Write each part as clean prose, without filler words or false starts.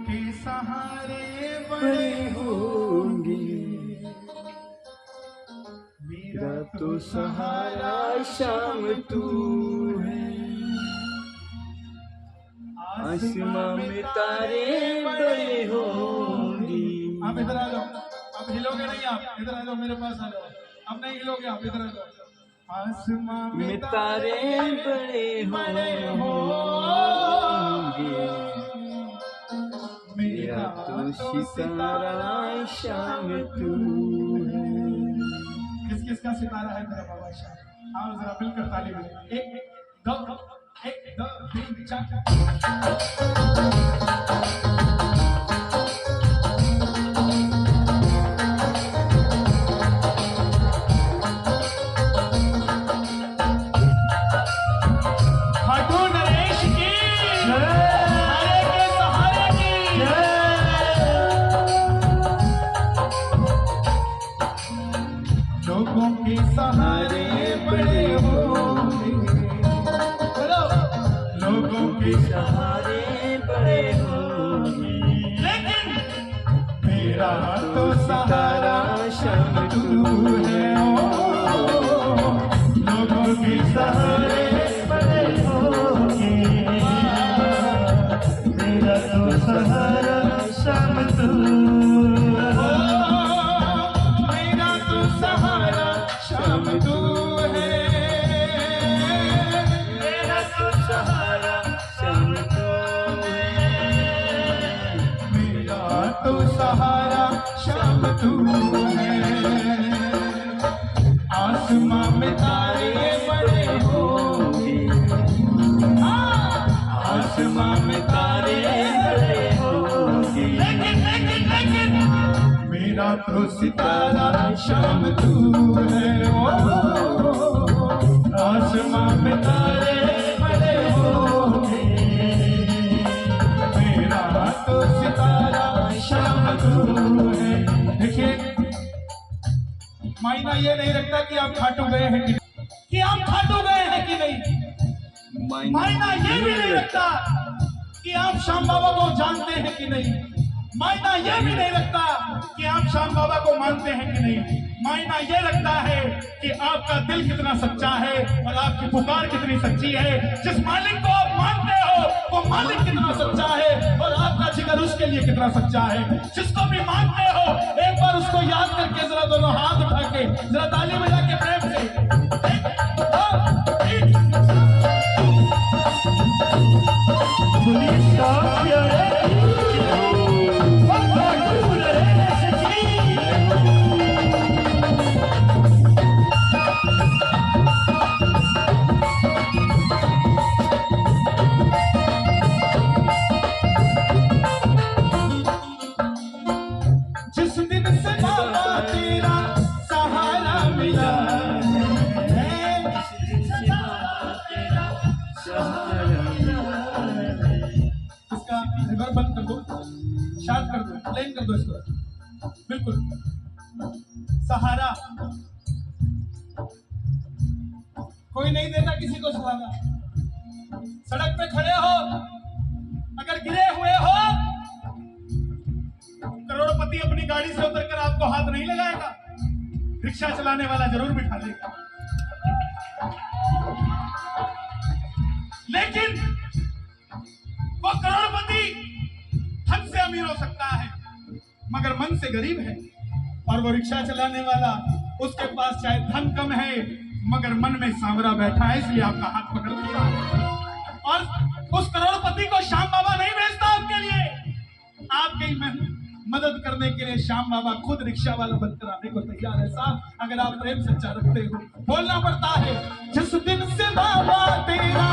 के सहारे बड़े होंगे, मेरा तो सहारा शाम तू है। आसमां में तारे बड़े होंगे। आप इधर आ जाओ, अब हिलोगे नहीं, आप इधर आ जाओ, मेरे पास आ जाओ। अब नहीं हिलोगे, आप इधर आ जाओ। आसमां में तारे बड़े होंगे, मेरा तो सितारा शाम तू है। किस किस का सितारा है मेरा बाबा शाम? आओ जरा मिलकर ताली बजाएं। एक दो तीन चार। लोगों के सहारे बड़े होंगे, लोगों के सहारे बड़े होंगे, लेकिन मेरा तो सहारा शाम तू है। लोगों के सहारे बड़े होंगे, मेरा तो सहारा शाम तू शाम तू है। मेरा तो सहारा शाम तू है, मेरा तो सहारा शाम तू है। आसमां में तारे बड़े होंगे, आसमां में तारे बड़े होंगे, लेकिन मेरा तो सितारा शाम तू है। आसमां में तारे बड़े होंगे, मेरा तो सितारा शाम तू है। देखिए, मायना ये नहीं रखता कि आप खाटू गए हैं कि आप खाटू गए हैं कि नहीं। मायना ये भी नहीं रखता कि आप श्याम बाबा को जानते हैं कि नहीं। मायना ये भी नहीं रखता कि आप श्याम बाबा को मानते हैं कि नहीं। मायना ये रखता है कि आपका दिल कितना सच्चा है और आपकी पुकार कितनी सच्ची है। जिस मालिक को आप मानते हो वो मालिक कितना सच्चा है और आपका जिगर उसके लिए कितना सच्चा है। जिसको भी मानते हो एक बार उसको याद करके जरा दोनों हाथ उठा के जरा ताली बजा के प्रेम से बंद कर दो, शांत कर दो, प्लेन कर दो इसको बिल्कुल। सहारा कोई नहीं देता किसी को सहारा। सड़क पे खड़े हो, अगर गिरे हुए हो, करोड़पति अपनी गाड़ी से उतरकर आपको हाथ नहीं लगाएगा, रिक्शा चलाने वाला जरूर बिठा देगा। लेकिन वो करोड़पति धन से अमीर हो सकता है मगर मन से गरीब है, और वो रिक्शा चलाने वाला उसके पास चाहे धन कम है मगर मन में सांवरा बैठा है, इसलिए आपका हाथ पकड़ लिया। और उस करोड़पति को श्याम बाबा नहीं भेजता आपके लिए, आपकी मदद करने के लिए श्याम बाबा खुद रिक्शा वाला बनकर आने को तैयार है। साहब, अगर आप प्रेम सच्चा रखते हो बोलना पड़ता है, जिस दिन से बाबा तेरा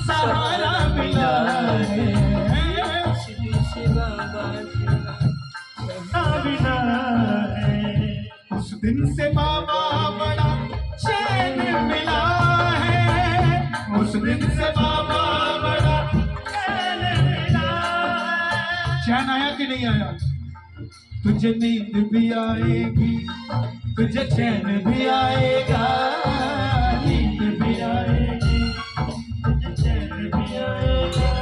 सहारा मिला है, उस दिन से बाबा बड़ा चैन मिला है, उस दिन से बाबा बड़ा चैन मिला है। चैन आया कि नहीं आया? तुझे नींद भी आएगी, तुझे चैन भी आएगा, नींद भी आएगी, तुझे चैन भी आएगा।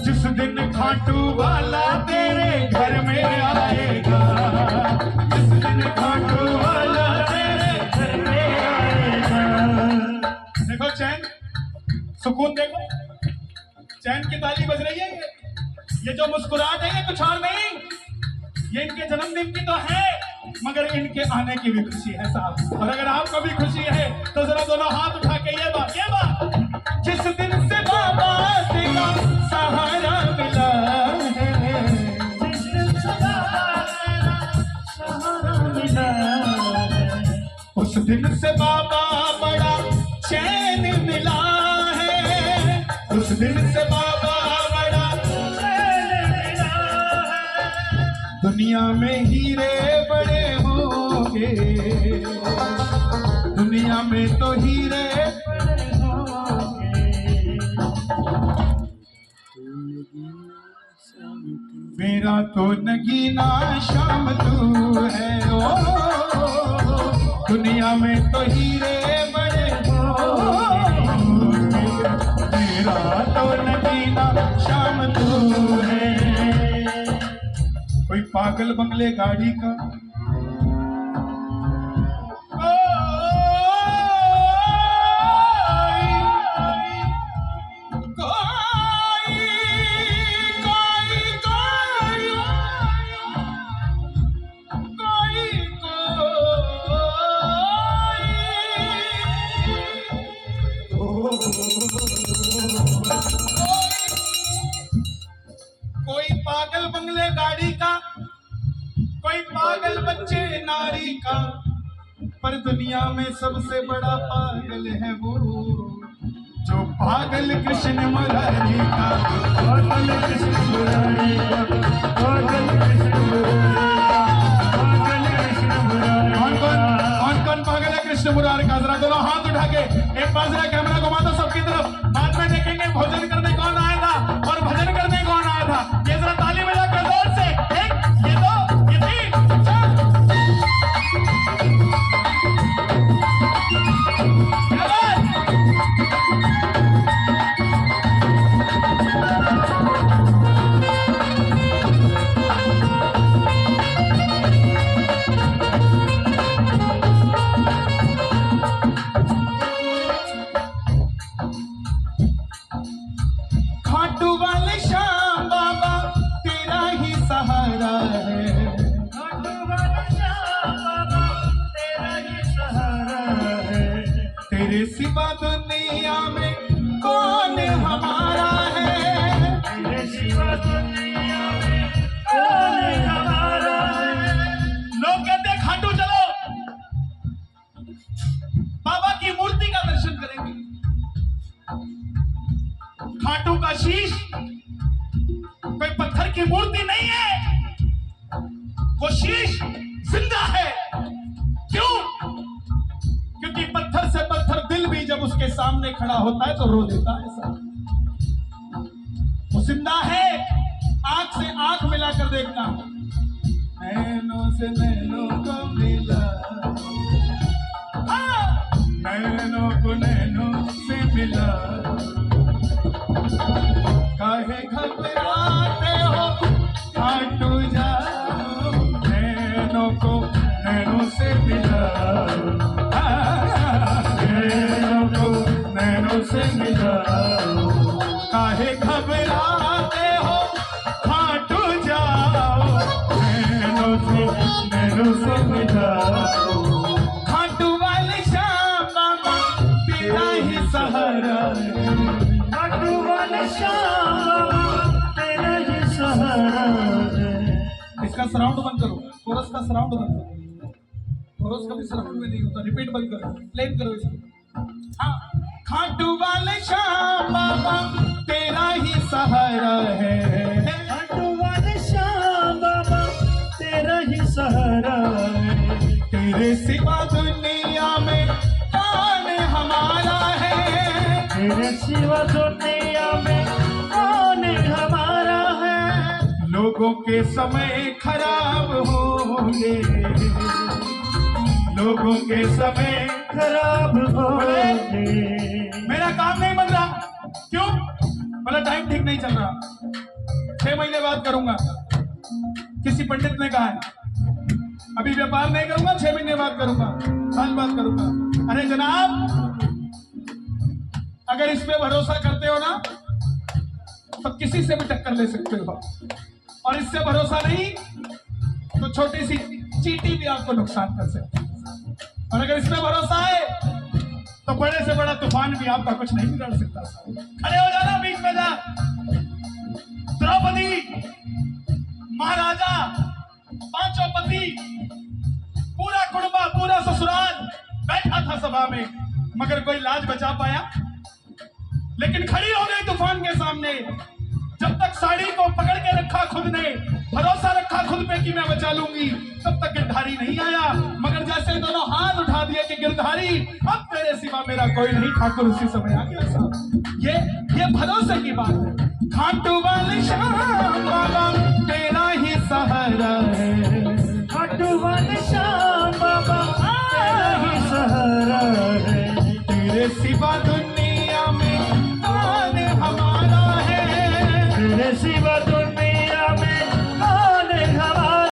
जिस दिन खाटू वाला तेरे घर में आएगा, जिस दिन खाटू वाला तेरे घर में आएगा। देखो चैन, सुकून देखो, चैन की ताली बज रही है। ये जो मुस्कुराहट है ये कुछ और नहीं, ये इनके जन्मदिन की तो है, मगर इनके आने की भी खुशी है साहब। और अगर आपको भी खुशी है तो जरा दोनों हाथ उठा के ये बात जिस दिन से बाबा तेरा सहारा मिला है, जिस दिन से बाबा तेरा सहारा मिला है, उस दिन से बाबा बड़ा चैन मिला है, उस दिन से बाबा बड़ा चैन मिला है। दुनिया में हीरे बड़े होंगे, दुनिया में तो हीरे बड़े होंगे, मेरा तो नगीना शाम तू है, ओ दुनिया में तो हीरे बड़े होंगे, मेरा तो नगीना शाम तू है। कोई पागल बंगले गाड़ी का, कोई पागल बंगले गाड़ी का, कोई पागल बच्चे नारी का, पर दुनिया में सबसे बड़ा पागल है वो जो पागल कृष्ण मुरारी का, पागल कृष्ण मुरारी का, पागल कृष्ण मुरारी का। कौन कौन पागल है कृष्ण मुरारी का? जरा दोनों हाथ उठा के एक बार जरा कैमरा घुमा दो सबकी तरफ। बाद में देखेंगे भोजन करने कौन आया था और भजन करने कौन आया था। ये जरा ताली बजा कर जोर से, एक, ये दो, ये तीन, चार। खाटू वाले श्याम बाबा तेरा ही सहारा है, खाटू वाले श्याम बाबा तेरा ही सहारा है, तेरे सिवा दुनिया में कौन हमारा है, तेरे सिवा दुनिया में कौन हमारा है। लोग कहते हैं खाटू चलो बाबा की मूर्ति का दर्शन करेंगे। खाटू का शीश कोई पत्थर की मूर्ति नहीं है, वो शीश जिंदा है। क्यों? क्योंकि पत्थर से पत्थर दिल भी जब उसके सामने खड़ा होता है तो रो देता है सर। वो जिंदा है। आंख से आंख मिलाकर देखना, नैनों से नैनों को मिला, नैनों को नैनों से मिला, काहे घबराते हो खाटू जाओ, नैनों को नैनों से मिला, नैनों को नैनों से मिला, काहे घबराते हो खाटू जाओ, नैनों से मिला। खाटू वाले श्याम बाबा तेरा ही सहारा है, खाटू वाले श्याम बाबा तेरा ही सहारा है। इसका सराउंड बंद करो, कोरस का सराउंड बंद करो, कोरस का भी सराउंड में नहीं होता, रिपीट बंद करो, प्ले करो इसको। हाँ, खाटू वाले श्याम बाबा तेरा ही सहारा है, खाटू वाले श्याम बाबा तेरा ही सहारा है, तेरे सिवा दुनिया में कौन हमारा है, तेरे सिवा दुनिया में कौन हमारा है। लोगों के समय खराब होंगे, लोगों के समय खराब होंगे, मेरा काम नहीं बन रहा। क्यों? बोला टाइम ठीक नहीं चल रहा। 6 महीने बाद करूंगा, किसी पंडित ने कहा है। अभी व्यापार नहीं करूंगा, 6 महीने बाद करूंगा, साल बाद करूंगा। अरे जनाब, अगर इस पे भरोसा करते हो ना तो किसी से भी टक्कर ले सकते हो, और इससे भरोसा नहीं तो छोटी सी चींटी भी आपको नुकसान कर सकती है, और अगर इस पे भरोसा है तो बड़े से बड़ा तूफान भी आपका कुछ नहीं बिगाड़ सकता। खड़े हो जाना बीच में जा। द्रौपदी, महाराजा, 5 पति, पूरा कुड़बा, पूरा ससुराल बैठा था सभा में, मगर कोई लाज बचा पाया? लेकिन खड़ी हो गई तूफान के सामने। जब तक साड़ी को पकड़ के रखा खुद ने, भरोसा रखा खुद पे कि मैं बचा लूंगी, तब तक गिरधारी नहीं आया। मगर जैसे दोनों हाथ उठा दिए कि गिरधारी, अब तेरे सिवा मेरा कोई नहीं, ठाकुर उसी समय आ गया साहब। ये भरोसे की बात है। खाटू वाले श्याम बाबा तेरा ही सहारा है, खाटू वाले श्याम बाबा तेरा ही सहारा है, तेरे सिवा दुनिया में कौन हमारा है, तेरे सिवा